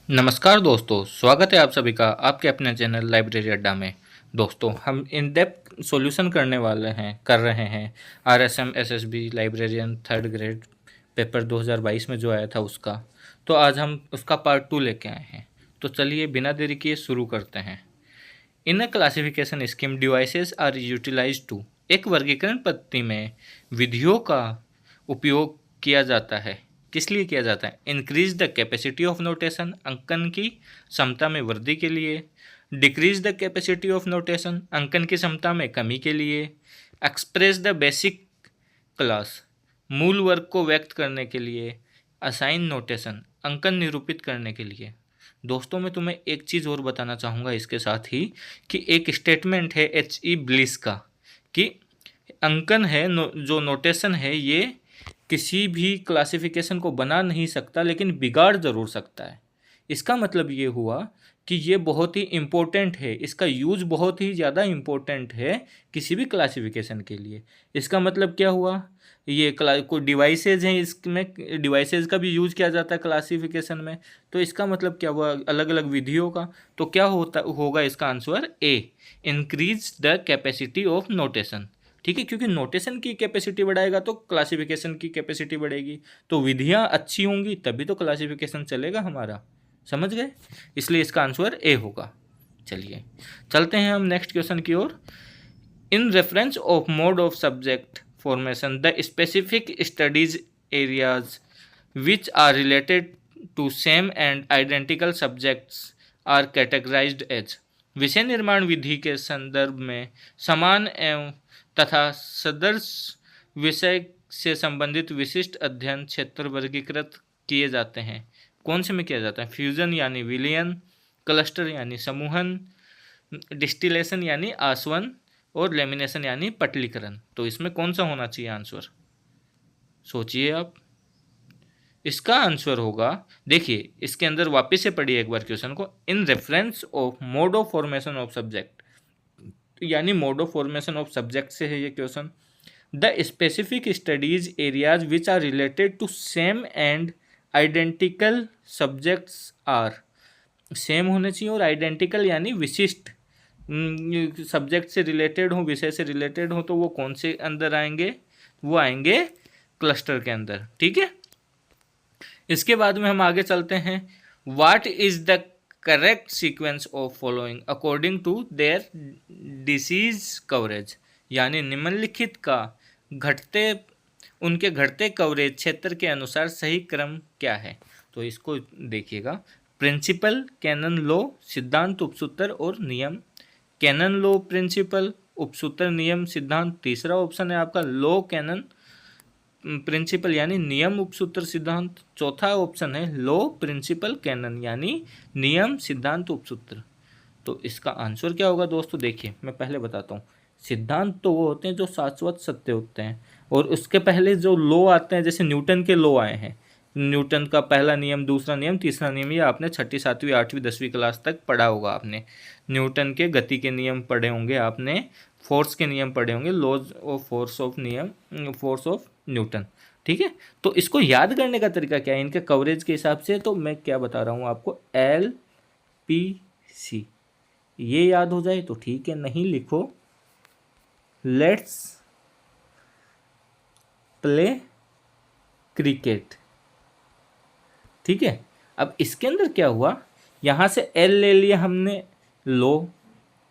नमस्कार दोस्तों, स्वागत है आप सभी का आपके अपने चैनल लाइब्रेरी अड्डा में। दोस्तों, हम इन डेप्थ सॉल्यूशन कर रहे हैं RSM SSB librarian third grade paper 2022 में जो आया था उसका। तो आज हम उसका पार्ट 2 लेके आए हैं। तो चलिए बिना देरी किए शुरू करते हैं। In a classification scheme devices are utilized to, एक वर्गीकरण पद्धति में विधियों का उपयोग किया जाता है। किस लिए किया जाता है? Increase the capacity of notation, अंकन की क्षमता में वृद्धि के लिए। Decrease the capacity of notation, अंकन की क्षमता में कमी के लिए। एक्सप्रेस द बेसिक क्लास, मूल वर्ग को व्यक्त करने के लिए। असाइन नोटेशन, अंकन निरूपित करने के लिए। दोस्तों, मैं तुम्हें एक चीज़ और बताना चाहूँगा इसके साथ ही कि एक स्टेटमेंट है H.E. ब्लिस का कि अंकन है जो नोटेशन है ये किसी भी क्लासिफिकेशन को बना नहीं सकता लेकिन बिगाड़ ज़रूर सकता है। इसका मतलब ये हुआ कि ये बहुत ही इम्पोर्टेंट है, इसका यूज़ बहुत ही ज़्यादा इम्पोर्टेंट है किसी भी क्लासिफिकेशन के लिए। इसका मतलब क्या हुआ? ये कोई डिवाइसेज हैं, इसमें डिवाइसेज का भी यूज़ किया जाता है क्लासिफिकेशन में। तो इसका मतलब क्या हुआ? अलग अलग विधियों का। तो क्या होगा इसका answer? A, increase the capacity of notation. ठीक है, क्योंकि नोटेशन की कैपेसिटी बढ़ाएगा तो क्लासिफिकेशन की कैपेसिटी बढ़ेगी। तो विधियाँ अच्छी होंगी तभी तो क्लासिफिकेशन चलेगा हमारा। समझ गए? इसलिए इसका आंसर ए होगा। चलिए चलते हैं हम नेक्स्ट क्वेश्चन की ओर। In reference of mode of subject formation, the specific studies areas which are related to same and identical subjects are categorized as। विषय निर्माण विधि के संदर्भ में समान एवं तथा सदृश विषय से संबंधित विशिष्ट अध्ययन क्षेत्र वर्गीकृत किए जाते हैं। कौन से में किया जाता है? फ्यूजन यानी विलयन, क्लस्टर यानी समूहन, डिस्टिलेशन यानी आसवन और लेमिनेशन यानी पटलीकरण। तो इसमें कौन सा होना चाहिए आंसर? सोचिए आप। इसका आंसर होगा, देखिए इसके अंदर वापस से पढ़िए एक बार क्वेश्चन को। In reference of mode of formation of subject, यानी mode of formation of subject से है ये question. The specific studies areas which are related to same and identical subjects are, same होने चाहिए और आइडेंटिकल यानी विशिष्ट सब्जेक्ट से रिलेटेड हो, विषय से रिलेटेड हो, तो वो कौन से अंदर आएंगे? वो आएंगे क्लस्टर के अंदर। ठीक है, इसके बाद में हम आगे चलते हैं। What is the correct sequence of following according to their disease coverage, यानी निम्नलिखित का उनके घटते कवरेज क्षेत्र के अनुसार सही क्रम क्या है? तो इसको देखिएगा। प्रिंसिपल, कैनन लॉ, सिद्धांत, उपसूत्र और नियम। कैनन लॉ, प्रिंसिपल, उपसूत्र, नियम, सिद्धांत। तीसरा ऑप्शन है आपका लॉ, कैनन, प्रिंसिपल यानी नियम, उपसूत्र, सिद्धांत। चौथा ऑप्शन है लॉ, प्रिंसिपल, कैनन यानी नियम, सिद्धांत, उपसूत्र। तो इसका आंसर क्या होगा दोस्तों? देखिए मैं पहले बताता हूँ। सिद्धांत तो वो होते हैं जो शाश्वत सत्य होते हैं, और उसके पहले जो लॉ आते हैं, जैसे न्यूटन के लॉ आए हैं, न्यूटन का पहला नियम, दूसरा नियम, तीसरा नियम, ये आपने छठी, सातवीं, आठवीं, 10वीं क्लास तक पढ़ा होगा आपने। न्यूटन के गति के नियम पढ़े होंगे आपने, फोर्स के नियम पढ़े होंगे, लॉज ऑफ फोर्स ऑफ नियम, फोर्स ऑफ न्यूटन। ठीक है, तो इसको याद करने का तरीका क्या है इनके कवरेज के हिसाब से? तो मैं क्या बता रहा हूँ आपको, LPC, ये याद हो जाए तो ठीक है, नहीं लिखो लेट्स प्ले क्रिकेट। ठीक है, अब इसके अंदर क्या हुआ, यहाँ से L ले लिया हमने लो,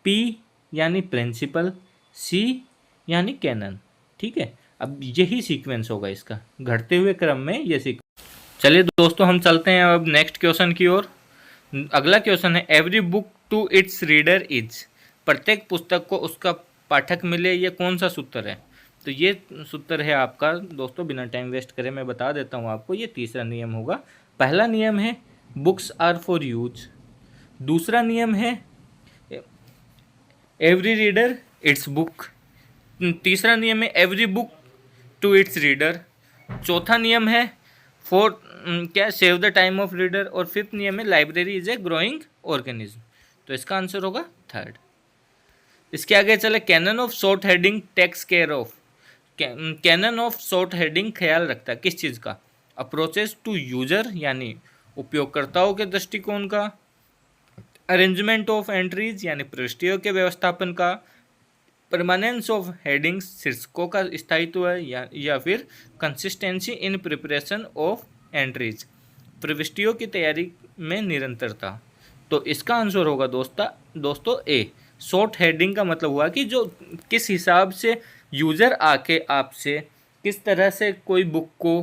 P यानी प्रिंसिपल, C यानी कैनन। ठीक है, अब यही सीक्वेंस होगा इसका, घटते हुए क्रम में ये सीक्वेंस। चलिए दोस्तों हम चलते हैं अब नेक्स्ट क्वेश्चन की ओर। अगला क्वेश्चन है every book to its reader is, प्रत्येक पुस्तक को उसका पाठक मिले, ये कौन सा सूत्र है? तो ये सूत्र है आपका दोस्तों, बिना टाइम वेस्ट करे मैं बता देता हूँ आपको, ये तीसरा नियम होगा। पहला नियम है बुक्स आर फॉर यूज, दूसरा नियम है एवरी रीडर इट्स बुक, तीसरा नियम है every book to its reader, चौथा नियम है फोर्थ क्या, save the time of reader, और फिफ्थ नियम है library is a growing organism. तो इसका आंसर होगा थर्ड। इसके आगे चले, canon of short heading takes care of, canon of short heading ख्याल रखता है किस चीज़ का? अप्रोचेस टू यूजर यानी उपयोगकर्ताओं के दृष्टिकोण का, अरेंजमेंट ऑफ एंट्रीज यानी प्रविष्टियों के व्यवस्थापन का, परमानेंस ऑफ हेडिंग्स शीर्षकों का स्थायित्व है, या फिर consistency in preparation of entries प्रविष्टियों की तैयारी में निरंतरता। तो इसका आंसर होगा दोस्तों ए। शॉर्ट हेडिंग का मतलब हुआ कि जो किस हिसाब से यूज़र आके आपसे किस तरह से कोई बुक को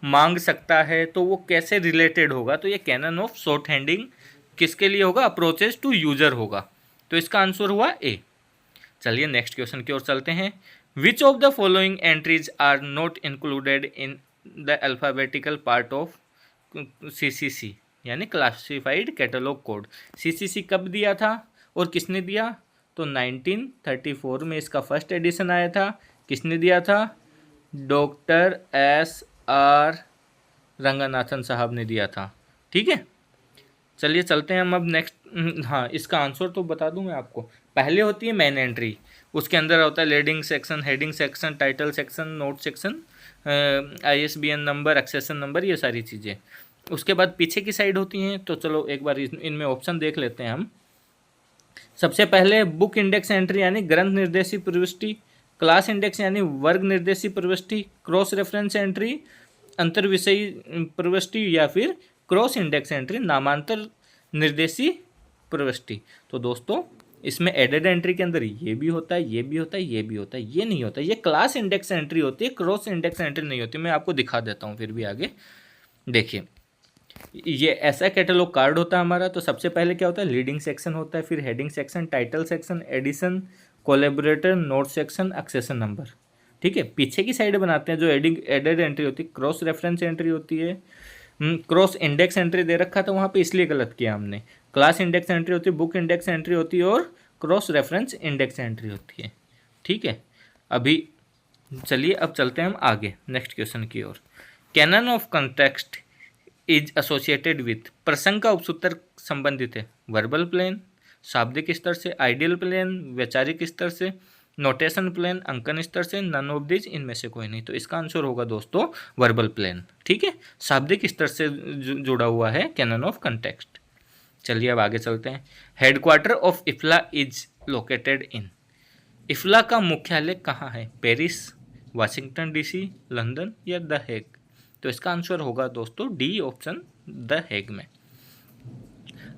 मांग सकता है, तो वो कैसे रिलेटेड होगा। तो ये कैनन ऑफ शॉर्ट हेडिंग किसके लिए होगा, अप्रोचेस टू यूज़र होगा। तो इसका आंसर हुआ ए। चलिए नेक्स्ट क्वेश्चन की ओर चलते हैं। Which of the following entries are not included in the alphabetical part of CCC यानी क्लासिफाइड कैटलॉग कोड। CCC कब दिया था और किसने दिया, तो 1934 में इसका फर्स्ट एडिशन आया था। किसने दिया था, डॉक्टर SR रंगनाथन साहब ने दिया था। ठीक है, चलिए चलते हैं हम अब नेक्स्ट। हाँ, इसका आंसर तो बता दूं मैं आपको। पहले होती है मेन एंट्री, उसके अंदर होता है leading section, heading section, title section, note section, ISBN number, accession number, ये सारी चीज़ें। उसके बाद पीछे की साइड होती हैं। तो चलो एक बार इनमें ऑप्शन देख लेते हैं हम। सबसे पहले बुक इंडेक्स एंट्री यानी ग्रंथ निर्देशी प्रविष्टि, क्लास इंडेक्स यानी वर्ग निर्देशी प्रविष्टि, क्रॉस रेफरेंस एंट्री अंतर विषयी प्रविष्टि, या फिर क्रॉस इंडेक्स एंट्री नामांतर निर्देशी प्रविष्टि। तो दोस्तों इसमें एडेड एंट्री के अंदर ये भी होता है, ये भी होता है, ये भी होता है, ये नहीं होता। ये क्लास इंडेक्स एंट्री होती है, क्रॉस इंडेक्स एंट्री नहीं होती। मैं आपको दिखा देता हूँ फिर भी आगे। देखिए, ये ऐसा कैटलॉग कार्ड होता है हमारा। तो सबसे पहले क्या होता है, लीडिंग सेक्शन होता है, फिर heading section, title section, edition, collaborator, note section, accession number. ठीक है, पीछे की साइड बनाते हैं जो एडेड एंट्री होती है, क्रॉस रेफरेंस एंट्री होती है। क्रॉस इंडेक्स एंट्री दे रखा था वहाँ पे, इसलिए गलत किया हमने। क्लास इंडेक्स एंट्री होती है, बुक इंडेक्स एंट्री होती है, और क्रॉस रेफरेंस इंडेक्स एंट्री होती है। ठीक है, अभी चलिए अब चलते हैं हम आगे नेक्स्ट क्वेश्चन की ओर। Canon of context is associated with, प्रसंग का उपसूत्र संबंधित है वर्बल प्लेन, शाब्दिक स्तर से, आइडियल प्लेन, वैचारिक स्तर से, नोटेशन प्लेन, अंकन स्तर से, नन ऑफ दिस, इनमें से कोई नहीं। तो इसका आंसर होगा दोस्तों वर्बल प्लेन। ठीक है, शाब्दिक स्तर से जुड़ा हुआ है कैनन ऑफ कॉन्टेक्स्ट। चलिए अब आगे चलते हैं। Headquarter of IFLA is located in, IFLA का मुख्यालय कहाँ है, पेरिस, वाशिंगटन DC, लंदन, या द हेग। तो इसका आंसर होगा दोस्तों डी ऑप्शन, द हेग में।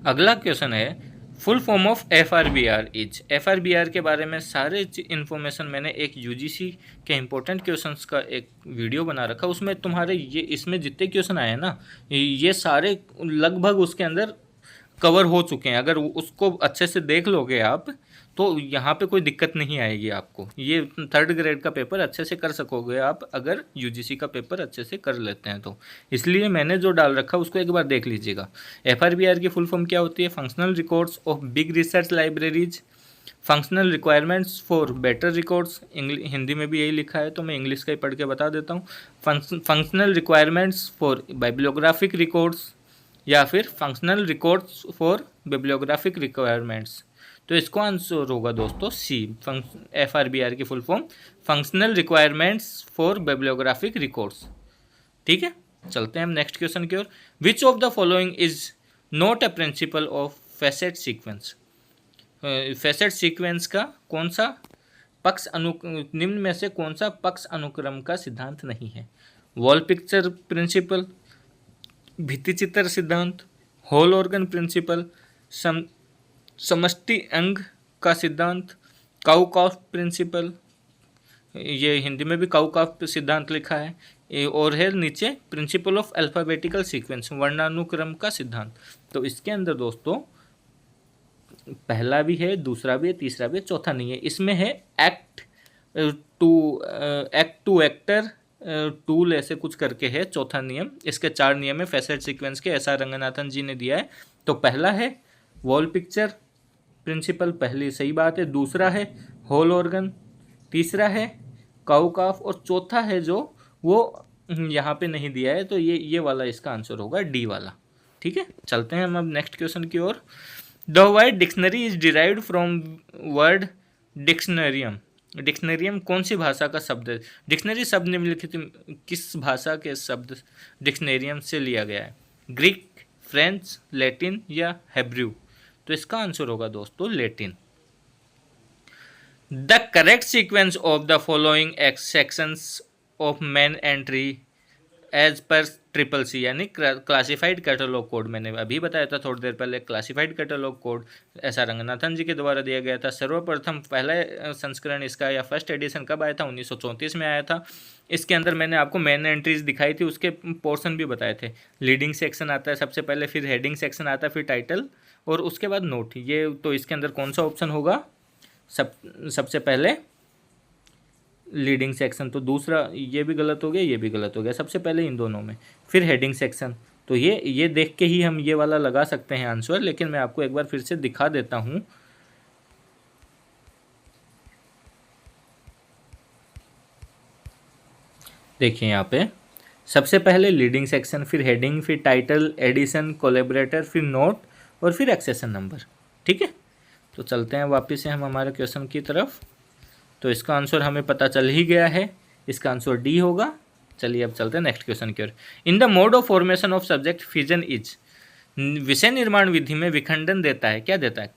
अगला क्वेश्चन है full form of FRBR is. FRBR के बारे में सारे इन्फॉर्मेशन मैंने एक UGC के इम्पोर्टेंट क्वेश्चंस का एक वीडियो बना रखा। उसमें तुम्हारे ये इसमें जितने क्वेश्चन आए हैं ना, ये सारे लगभग उसके अंदर कवर हो चुके हैं। अगर उसको अच्छे से देख लोगे आप तो यहाँ पे कोई दिक्कत नहीं आएगी आपको। ये 3rd ग्रेड का पेपर अच्छे से कर सकोगे आप अगर UGC का पेपर अच्छे से कर लेते हैं तो। इसलिए मैंने जो डाल रखा उसको एक बार देख लीजिएगा। FRBR की फुल फॉर्म क्या होती है, functional records of big research libraries, functional requirements for better records. Hindi में भी यही लिखा है तो मैं इंग्लिश का ही पढ़ के बता देता हूँ। Functional requirements for bibliographic records, या फिर functional records for bibliographic requirements. तो इसको आंसर होगा दोस्तों सी। FRBR की full form functional requirements for bibliographic records. ठीक है, चलते हैं हम नेक्स्ट क्वेश्चन की ओर। Which of the following is not a principle of facet sequence. Facet sequence का कौन सा पक्ष निम्न में से कौन सा पक्ष अनुक्रम का सिद्धांत नहीं है, वॉल पिक्चर प्रिंसिपल, भित्ति चित्र सिद्धांत, होल ऑर्गन प्रिंसिपल, समष्टि अंग का सिद्धांत, काउकाफ प्रिंसिपल। ये हिंदी में भी काउकाफ सिद्धांत लिखा है, और है नीचे प्रिंसिपल ऑफ अल्फ़ाबेटिकल सीक्वेंस, वर्णानुक्रम का सिद्धांत। तो इसके अंदर दोस्तों पहला भी है, दूसरा भी है, तीसरा भी है, चौथा नहीं है। इसमें है एक्ट टू एक्टर टूल ऐसे कुछ करके है चौथा नियम। इसके 4 नियम है फेसेट सीक्वेंस के, SR रंगनाथन जी ने दिया है। तो पहला है वॉल पिक्चर प्रिंसिपल, पहली सही बात है। दूसरा है होल ऑर्गन, तीसरा है काउकाफ, और चौथा है जो वो यहाँ पे नहीं दिया है। तो ये वाला इसका आंसर होगा डी वाला। ठीक है, चलते हैं हम अब नेक्स्ट क्वेश्चन की ओर। The word dictionary is derived from word dictionarium. Dictionarium कौन सी भाषा का शब्द है, डिक्शनरी शब्द निम्नलिखित किस भाषा के शब्द डिक्शनरियम से लिया गया है, ग्रीक, फ्रेंच, लैटिन या हेब्रू? तो इसका आंसर होगा दोस्तों Latin. The correct sequence of the following sections of main entry as per triple C यानी क्लासिफाइड कैटलॉग कोड, मैंने अभी बताया था थोड़ी देर पहले, क्लासिफाइड कैटलॉग कोड ऐसा रंगनाथन जी के द्वारा दिया गया था। सर्वप्रथम पहला संस्करण इसका या फर्स्ट एडिशन कब आया था? 1934 में आया था। इसके अंदर मैंने आपको मेन एंट्रीज दिखाई थी, उसके पोर्शन भी बताए थे। लीडिंग सेक्शन आता है सबसे पहले, फिर हेडिंग सेक्शन आता है, फिर टाइटल और उसके बाद नोट। ये तो इसके अंदर कौन सा ऑप्शन होगा? सबसे पहले लीडिंग सेक्शन, तो दूसरा ये भी गलत हो गया, ये भी गलत हो गया। सबसे पहले इन दोनों में, फिर हेडिंग सेक्शन। तो ये देख के ही हम ये वाला लगा सकते हैं आंसर, लेकिन मैं आपको एक बार फिर से दिखा देता हूँ। देखिए यहाँ पे सबसे पहले लीडिंग सेक्शन, फिर हेडिंग, फिर टाइटल, एडिशन, कोलैबोरेटर, फिर नोट और फिर एक्सेशन नंबर। ठीक है, तो चलते हैं वापस से हम हमारे क्वेश्चन की तरफ। तो इसका आंसर हमें पता चल ही गया है, इसका आंसर डी होगा। चलिए अब चलते हैं नेक्स्ट क्वेश्चन की ओर। In the mode of formation of subject fission is, विषय निर्माण विधि में विखंडन देता है, क्या देता है?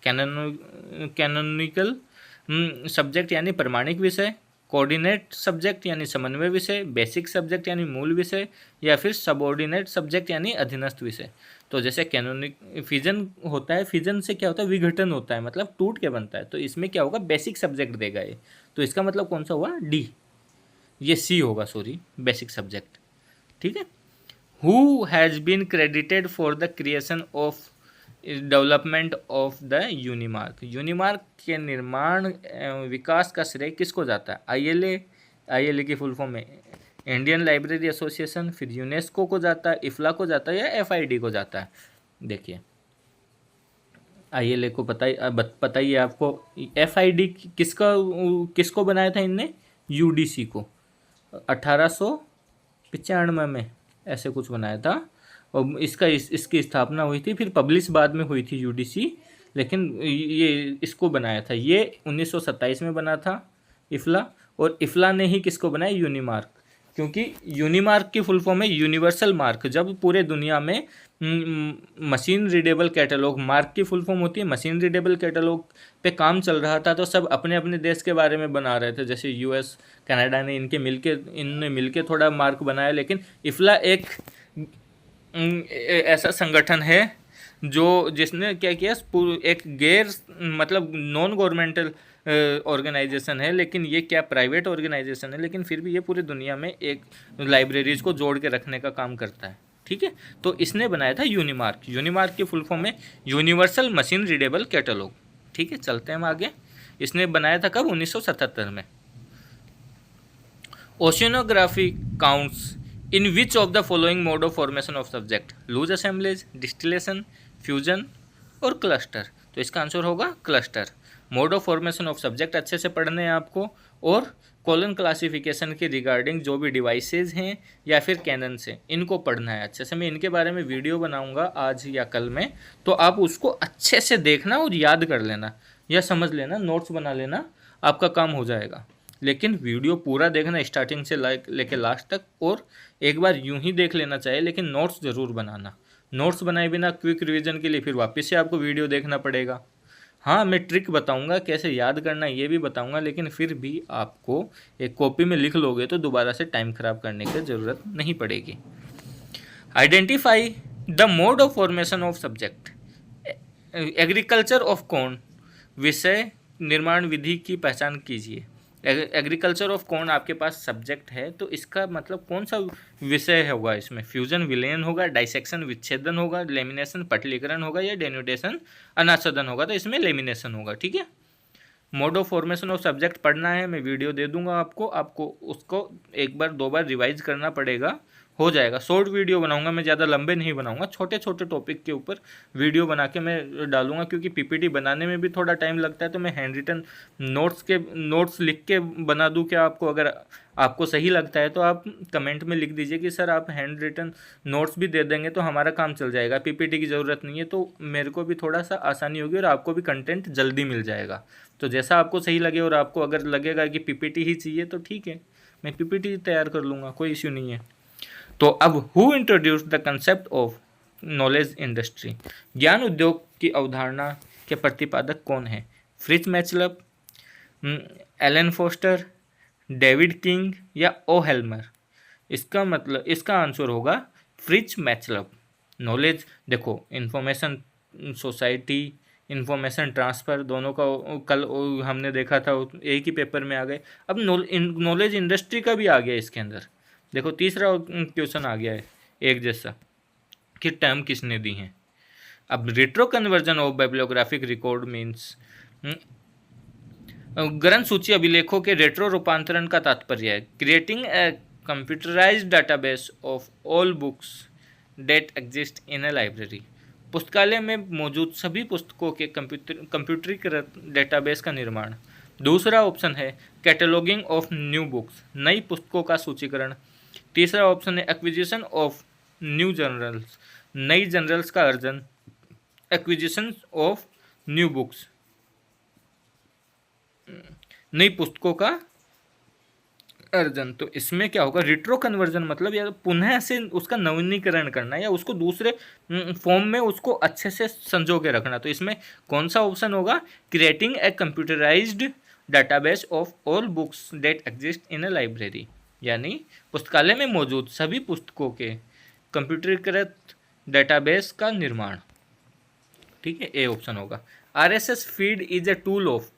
कैनोनिकल सब्जेक्ट यानी प्रमाणिक विषय, कोऑर्डिनेट सब्जेक्ट यानी समन्वय विषय, बेसिक सब्जेक्ट यानी मूल विषय, या फिर सबऑर्डिनेट सब्जेक्ट यानी अधीनस्थ विषय। तो जैसे कैनोनिक फिजन होता है, फिजन से क्या होता है? विघटन होता है, मतलब टूट के बनता है। तो इसमें क्या होगा? बेसिक सब्जेक्ट देगा ये। तो इसका मतलब कौन सा हुआ? डी, ये सी होगा, सॉरी, बेसिक सब्जेक्ट। ठीक है। Who has been credited for the creation of development of the UNIMARC? UNIMARC के निर्माण विकास का श्रेय किसको जाता है? आईएलए की फुल फॉर्म में इंडियन लाइब्रेरी एसोसिएशन, फिर यूनेस्को को जाता है, इफ्ला को जाता है, या एफआईडी को जाता है? देखिए आईएलए को पता ही है आपको। एफआईडी किसको बनाया था इनने? यूडीसी को 1895 में ऐसे कुछ बनाया था, और इसकी स्थापना हुई थी, फिर पब्लिश बाद में हुई थी यूडीसी, लेकिन ये इसको बनाया था। ये 1927 में बना था इफ्ला, और इफ्ला ने ही किसको बनाया? यूनिमार्क। क्योंकि यूनिमार्क की फुल फॉर्म है यूनिवर्सल मार्क। जब पूरे दुनिया में मशीन रीडेबल कैटलॉग, मार्क की फुल फॉर्म होती है मशीन रीडेबल कैटलॉग, पे काम चल रहा था, तो सब अपने अपने देश के बारे में बना रहे थे। जैसे यूएस, कनाडा ने इनने मिलके थोड़ा मार्क बनाया, लेकिन इफ्ला एक ऐसा संगठन है जिसने क्या किया, एक गैर मतलब नॉन गवर्नमेंटल ऑर्गेनाइजेशन है, लेकिन ये क्या प्राइवेट ऑर्गेनाइजेशन है, लेकिन फिर भी ये पूरी दुनिया में एक लाइब्रेरीज को जोड़ के रखने का काम करता है। ठीक है, तो इसने बनाया था यूनिमार्क। यूनिमार्क की फुल फॉर्म है यूनिवर्सल मशीन रीडेबल कैटलॉग। ठीक है, चलते हैं हम आगे। इसने बनाया था कब? 1977 में। Oceanography counts in which of the following mode of formation of subject? Loose assemblage, distillation, fusion और क्लस्टर। तो इसका आंसर होगा cluster. Mode of formation of subject अच्छे से पढ़ने हैं आपको, और कॉलन क्लासिफिकेशन के रिगार्डिंग जो भी डिवाइसेज हैं या फिर कैनन से, इनको पढ़ना है अच्छे से। मैं इनके बारे में वीडियो बनाऊंगा आज या कल में, तो आप उसको अच्छे से देखना और याद कर लेना या समझ लेना, नोट्स बना लेना, आपका काम हो जाएगा। लेकिन वीडियो पूरा देखना स्टार्टिंग से लेके लास्ट तक, और एक बार यूं ही देख लेना चाहिए, लेकिन नोट्स ज़रूर बनाना। नोट्स बनाए बिना क्विक रिवीजन के लिए फिर वापस से आपको वीडियो देखना पड़ेगा। हाँ, मैं ट्रिक बताऊंगा कैसे याद करना, ये भी बताऊंगा, लेकिन फिर भी आपको एक कॉपी में लिख लोगे तो दोबारा से टाइम खराब करने की ज़रूरत नहीं पड़ेगी। Identify the mode of formation of subject. Agriculture of corn विषय निर्माण विधि की पहचान कीजिए। एग्रीकल्चर ऑफ कॉर्न आपके पास सब्जेक्ट है, तो इसका मतलब कौन सा विषय होगा? इसमें फ्यूजन विलयन होगा, डाइसेक्शन विच्छेदन होगा, लेमिनेशन पटलीकरण होगा, या डेन्यूटेशन अनाच्छादन होगा? तो इसमें लेमिनेशन होगा। ठीक है, mode of formation of subject पढ़ना है, मैं वीडियो दे दूंगा आपको उसको एक बार दो बार रिवाइज करना पड़ेगा, हो जाएगा। शॉर्ट वीडियो बनाऊंगा मैं, ज़्यादा लंबे नहीं बनाऊंगा, छोटे छोटे टॉपिक के ऊपर वीडियो बना के मैं डालूंगा, क्योंकि पीपीटी बनाने में भी थोड़ा टाइम लगता है। तो मैं हैंड रिटन नोट्स लिख के बना दूं क्या आपको? अगर आपको सही लगता है तो आप कमेंट में लिख दीजिए कि सर आप हैंड रिटन नोट्स भी दे देंगे तो हमारा काम चल जाएगा, पीपीटी की ज़रूरत नहीं है, तो मेरे को भी थोड़ा सा आसानी होगी और आपको भी कंटेंट जल्दी मिल जाएगा। तो जैसा आपको सही लगे, और आपको अगर लगेगा कि पीपीटी ही चाहिए तो ठीक है, मैं पीपीटी तैयार कर लूँगा, कोई इश्यू नहीं है। तो अब who introduce the concept of knowledge industry. ज्ञान उद्योग की अवधारणा के प्रतिपादक कौन है? Fritz Machlup, Allan Foster, David King या ओ हेल्मर? इसका आंसर होगा फ्रिट्ज मैचलब। नॉलेज देखो, इंफॉर्मेशन सोसाइटी, इंफॉर्मेशन ट्रांसफ़र, दोनों का कल हमने देखा था, एक ही पेपर में आ गए। अब नॉलेज इंडस्ट्री का भी आ गया इसके अंदर। देखो तीसरा क्वेश्चन आ गया है एक जैसा कि टर्म किसने दी है। अब retro conversion of bibliographic record means, ग्रंथ सूची अभिलेखों के रेट्रो रूपांतरण का तात्पर्य है creating a computerised database of all books that exist in a library. पुस्तकालय में मौजूद सभी पुस्तकों के कंप्यूटरीकृत डेटाबेस का निर्माण। दूसरा ऑप्शन है कैटलॉगिंग ऑफ न्यू बुक्स, नई पुस्तकों का सूचीकरण। तीसरा ऑप्शन है एक्विजिशन ऑफ न्यू जर्नल्स, नई जर्नल्स का अर्जन। एक्विजिशन ऑफ न्यू बुक्स, नई पुस्तकों का अर्जन। तो इसमें क्या होगा, रिट्रो कन्वर्जन मतलब या पुनः से उसका नवीनीकरण करना या उसको दूसरे फॉर्म में उसको अच्छे से संजो के रखना। तो इसमें कौन सा ऑप्शन होगा, creating a computerised database of all books that exist in a library, यानी पुस्तकालय में मौजूद सभी पुस्तकों के कंप्यूटरीकृत डेटाबेस का निर्माण। ठीक है, ए ऑप्शन होगा। RSS feed is a tool of,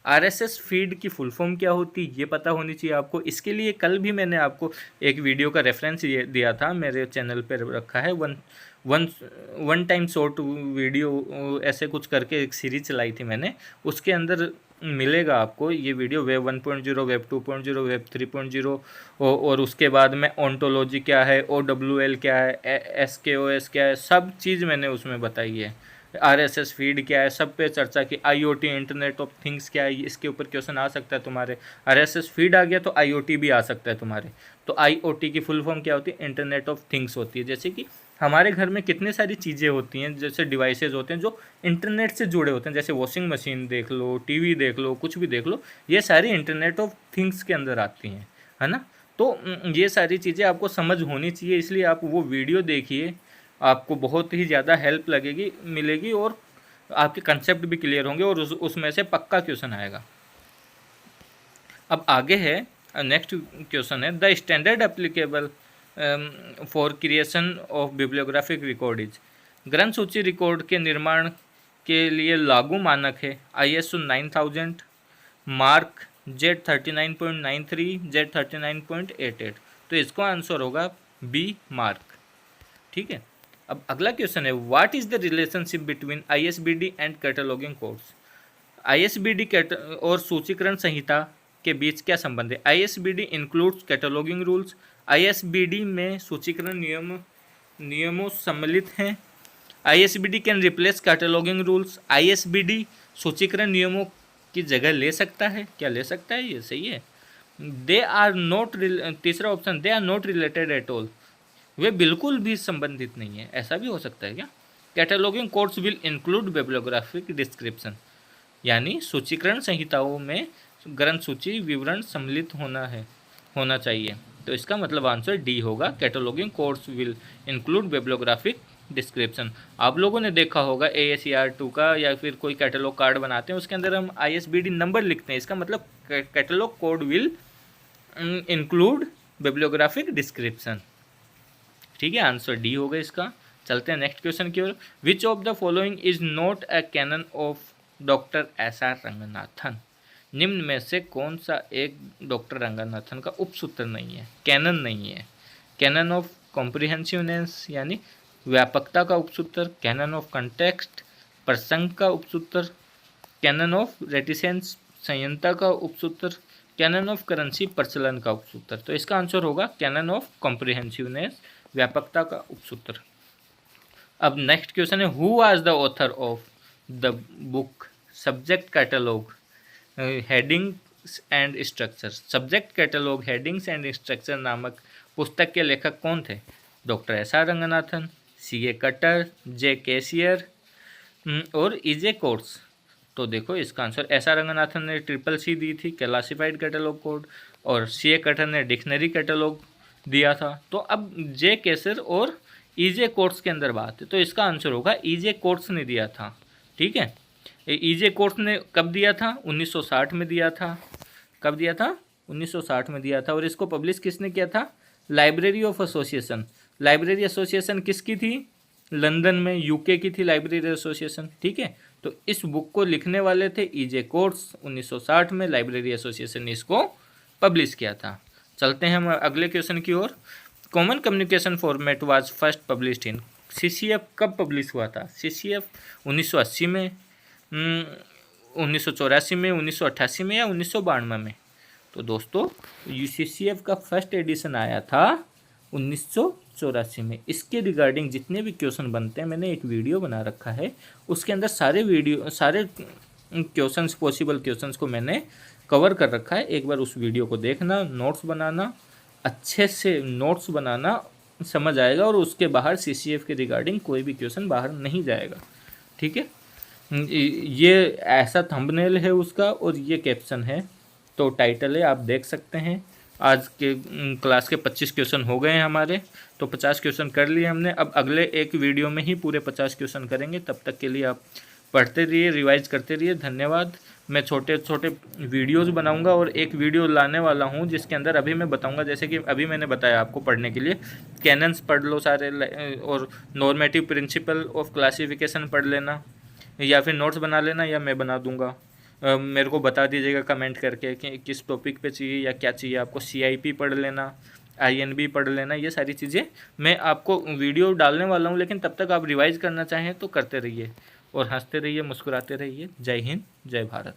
RSS feed की फुल फॉर्म क्या होती है ये पता होनी चाहिए आपको। इसके लिए कल भी मैंने आपको एक वीडियो का रेफरेंस ये दिया था, मेरे चैनल पर रखा है, वन टाइम शॉर्ट वीडियो ऐसे कुछ करके एक सीरीज चलाई थी मैंने, उसके अंदर मिलेगा आपको ये वीडियो। वेब 1.0, वेब 2.0, वेब 3.0 और उसके बाद में ओंटोलॉजी क्या है, OWL क्या है, SKOS क्या है, सब चीज़ मैंने उसमें बताई है। आरएसएस फीड क्या है, सब पे चर्चा की। आईओटी, इंटरनेट ऑफ थिंग्स क्या है, इसके ऊपर क्वेश्चन आ सकता है तुम्हारे। आरएसएस फीड आ गया तो आईओटी भी आ सकता है तुम्हारे। तो आईओटी की फुल फॉर्म क्या होती है, इंटरनेट ऑफ थिंग्स होती है। जैसे कि हमारे घर में कितने सारी चीज़ें होती हैं, जैसे डिवाइसेज होते हैं जो इंटरनेट से जुड़े होते हैं, जैसे वॉशिंग मशीन देख लो, टीवी देख लो, कुछ भी देख लो, ये सारी इंटरनेट ऑफ थिंग्स के अंदर आती हैं, है ना। तो ये सारी चीज़ें आपको समझ होनी चाहिए, इसलिए आप वो वीडियो देखिए, आपको बहुत ही ज़्यादा हेल्प मिलेगी और आपके कंसेप्ट भी क्लियर होंगे और उसमें से पक्का क्वेश्चन आएगा। अब आगे है, नेक्स्ट क्वेश्चन है, the standard applicable for creation of bibliographic record is, ग्रंथ सूची रिकॉर्ड के निर्माण के लिए लागू मानक है ISO 9000, मार्क Z39.93, Z39.88। तो इसका आंसर होगा बी, मार्क। ठीक है। अब अगला क्वेश्चन है, what is the relationship between ISBD and cataloguing codes. ISBD और सूचीकरण संहिता के बीच क्या संबंध है। ISBD includes cataloguing rules, ISBD में सूचीकरण नियमों सम्मिलित हैं। ISBD can replace cataloguing rules, ISBD सूचीकरण नियमों की जगह ले सकता है, क्या ले सकता है, ये सही है। दे आर नॉट, तीसरा option, they are not related at all, वे बिल्कुल भी संबंधित नहीं है, ऐसा भी हो सकता है क्या। Cataloguing codes will include bibliographic description, यानी सूचीकरण संहिताओं में ग्रंथ सूची विवरण सम्मिलित होना चाहिए। तो इसका मतलब आंसर डी होगा, cataloguing codes will include bibliographic description. आप लोगों ने देखा होगा ASER2 का या फिर कोई कैटलॉग कार्ड बनाते हैं, उसके अंदर हम ISBD नंबर लिखते हैं, इसका मतलब catalogue code will include bibliographic description. ठीक है, आंसर डी होगा इसका। चलते हैं नेक्स्ट क्वेश्चन की ओर। Which of the following is not a canon of doctor SR Ranganathan, निम्न में से कौन सा एक डॉक्टर रंगनाथन का उपसूत्र नहीं है, कैनन नहीं है। कैनन ऑफ कॉम्प्रिहेंसिवनेस यानी व्यापकता का उपसूत्र, कैनन ऑफ कंटेक्स्ट प्रसंग का उपसूत्र, कैनन ऑफ रेटिसेंस संयंता का उपसूत्र, कैनन ऑफ करेंसी प्रचलन का उपसूत्र। तो इसका आंसर होगा कैनन ऑफ कॉम्प्रिहेंसिवनेस, व्यापकता का उपसूत्र। अब नेक्स्ट क्वेश्चन है, who was the author of the book subject catalogue headings and structure. Subject catalogue headings and structure नामक पुस्तक के लेखक कौन थे। Doctor SR Ranganathan, CA cutter, J कैसियर और EJ कोर्स। तो देखो इसका आंसर, SR रंगनाथन ने CCC दी थी, क्लासिफाइड कैटलॉग कोड, और CA कटर ने डिक्शनरी कैटलॉग दिया था। तो अब J कैसियर और ईजे कोर्स के अंदर बात है, तो इसका आंसर होगा ईजे कोर्स ने दिया था। ठीक है, ईजे कोर्स ने कब दिया था? 1960 में दिया था। कब दिया था? 1960 में दिया था। और इसको पब्लिश किसने किया था? Library of association. Library association किसकी थी? लंदन में, यूके की थी लाइब्रेरी एसोसिएशन। ठीक है, तो इस बुक को लिखने वाले थे ईजे कोर्स। 1960 में लाइब्रेरी एसोसिएशन ने इसको पब्लिश किया था। चलते हैं हम अगले क्वेश्चन की ओर। Common communication format was first published in. CCF कब पब्लिश हुआ था? सीसीएफ 1980 में, 1984 में, 1988 में या 1992 में? तो दोस्तों यूसीसीएफ का फर्स्ट एडिशन आया था 1984 में। इसके रिगार्डिंग जितने भी क्वेश्चन बनते हैं, मैंने एक वीडियो बना रखा है, उसके अंदर सारे क्वेश्चंस, पॉसिबल क्वेश्चंस को मैंने कवर कर रखा है। एक बार उस वीडियो को देखना, नोट्स बनाना, अच्छे से नोट्स बनाना, समझ आएगा और उसके बाहर सीसीएफ के रिगार्डिंग कोई भी क्वेश्चन बाहर नहीं जाएगा। ठीक है, ये ऐसा थंबनेल है उसका और ये कैप्शन है, तो टाइटल है, आप देख सकते हैं। आज के क्लास के 25 क्वेश्चन हो गए हैं हमारे, तो 50 क्वेश्चन कर लिए हमने। अब अगले एक वीडियो में ही पूरे 50 क्वेश्चन करेंगे। तब तक के लिए आप पढ़ते रहिए, रिवाइज करते रहिए। धन्यवाद। मैं छोटे छोटे वीडियोस बनाऊंगा और एक वीडियो लाने वाला हूं जिसके अंदर अभी मैं बताऊंगा, जैसे कि अभी मैंने बताया आपको पढ़ने के लिए, कैनन्स पढ़ लो सारे, और नॉर्मेटिव प्रिंसिपल ऑफ क्लासिफिकेशन पढ़ लेना, या फिर नोट्स बना लेना, या मैं बना दूंगा। मेरे को बता दीजिएगा कमेंट करके कि किस टॉपिक पे चाहिए या क्या चाहिए आपको। सीआईपी पढ़ लेना, आईएनबी पढ़ लेना, ये सारी चीज़ें मैं आपको वीडियो डालने वाला हूँ। लेकिन तब तक आप रिवाइज करना चाहें तो करते रहिए और हंसते रहिए, मुस्कुराते रहिए। जय हिंद, जय भारत।